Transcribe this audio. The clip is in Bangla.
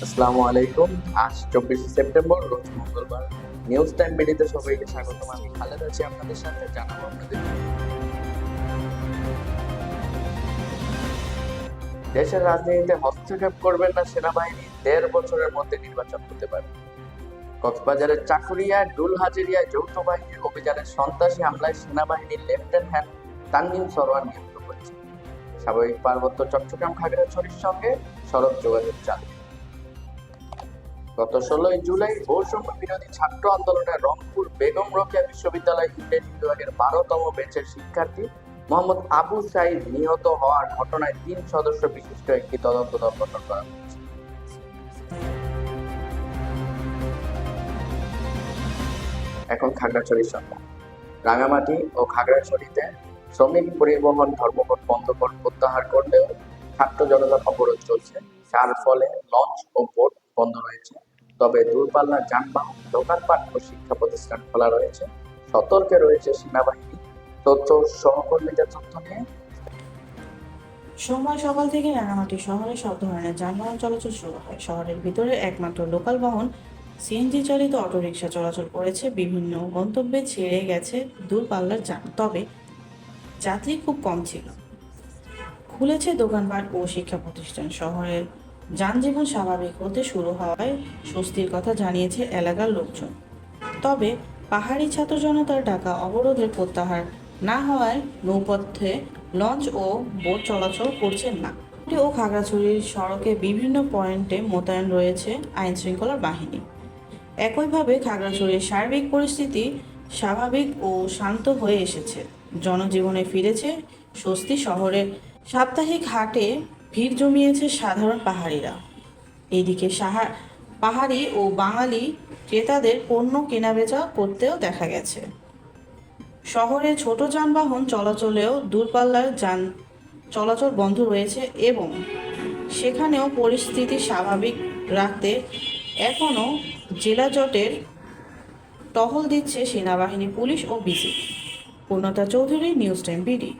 আসসালামু আলাইকুম। আজ 24শে সেপ্টেম্বর, রোজ মঙ্গলবার। নিউজ টাইম বিডিতে সবাইকে স্বাগতম। আমি খালেদ আছি আপনাদের সাথে। জানাবো আপনাদের দেশের রাজনীতিতে হস্তক্ষেপ করবেন না সেনাবাহিনী, ১.৫ বছরের মধ্যে নির্বাচন হতে পারে। কক্সবাজারের চাকুরিয়ায় ডুল হাজিরিয়ায় যৌথ বাহিনীর অভিযানে সন্ত্রাসী হামলায় সেনাবাহিনীর লেফটেন্যান্ট তানজিম সরোয়ার নিহত হয়েছে। স্বাভাবিক পার্বত্য চট্টগ্রাম খাগড়াছড়ির সঙ্গে সড়ক যোগাযোগ চালু। গত ১৬ই জুলাই বৈষম্য বিরোধী ছাত্র আন্দোলনে রংপুর বেগম রোকেয়া বিশ্ববিদ্যালয় ইংরেজি বিভাগের ১২তম ব্যাচের শিক্ষার্থী মোহাম্মদ আবু সাইদ নিহত হওয়ার ঘটনায় ৩ সদস্য বিশিষ্ট একটি তদন্ত দল গঠন করা হয়েছে। এখন খাগড়াছড়ির সংবাদ। রাঙামাটি ও খাগড়াছড়িতে শ্রমিক পরিবহন ধর্মঘট প্রত্যাহার করলেও ছাত্র জনতার অবরোধ চলছে, যার ফলে লঞ্চ ও বোট বন্ধ রয়েছে। তবে দূরপাল্লার যানবাহন, দোকানপাট ও শিক্ষা প্রতিষ্ঠান খোলা রয়েছে। সতর্কে রয়েছে সেনাবাহিনী। তথ্য সহকর্মীদের তথ্য নিয়ে সোমবার সকাল থেকে রাঙামাটি শহরে সব ধরনের যানবাহন চলাচল শুরু হয়। শহরের ভিতরে একমাত্র লোকাল বাহন সিএনজি চালিত অটোরিকশা চলাচল করেছে। বিভিন্ন গন্তব্যে ছেড়ে গেছে দূরপাল্লার যান, তবে যাত্রী খুব কম ছিল। খুলেছে দোকানপাট ও শিক্ষা প্রতিষ্ঠান। শহরের যানজীবন স্বাভাবিক হতে শুরু হওয়ায় স্বস্তির কথা জানিয়েছে এলাকার লোকজন। তবে পাহাড়ি ছাত্র জনতার ডাকা অবরোধের প্রত্যাহার না হওয়ায় নৌপথে লঞ্চ ও বোট চলাচল করছে না। ও খাগড়াছড়ির সড়কে বিভিন্ন পয়েন্টে মোতায়েন রয়েছে আইন শৃঙ্খলা বাহিনী। একইভাবে খাগড়াছড়ির সার্বিক পরিস্থিতি স্বাভাবিক ও শান্ত হয়ে এসেছে। জনজীবনে ফিরেছে স্বস্তি। শহরের সাপ্তাহিক হাটে ভিড় জমিয়েছে সাধারণ পাহাড়িরা। এদিকে পাহাড়ি ও বাঙালি ক্রেতাদের পণ্য কেনাবেচা করতেও দেখা গেছে। শহরে ছোট যানবাহন চলাচলেও দূরপাল্লার যান চলাচল বন্ধ রয়েছে এবং সেখানেও পরিস্থিতি স্বাভাবিক রাখতে এখনও জেলা জটের টহল দিচ্ছে সেনাবাহিনী, পুলিশ ও বিজিবি। পূর্ণতা চৌধুরী, নিউজ টাইম বিডি।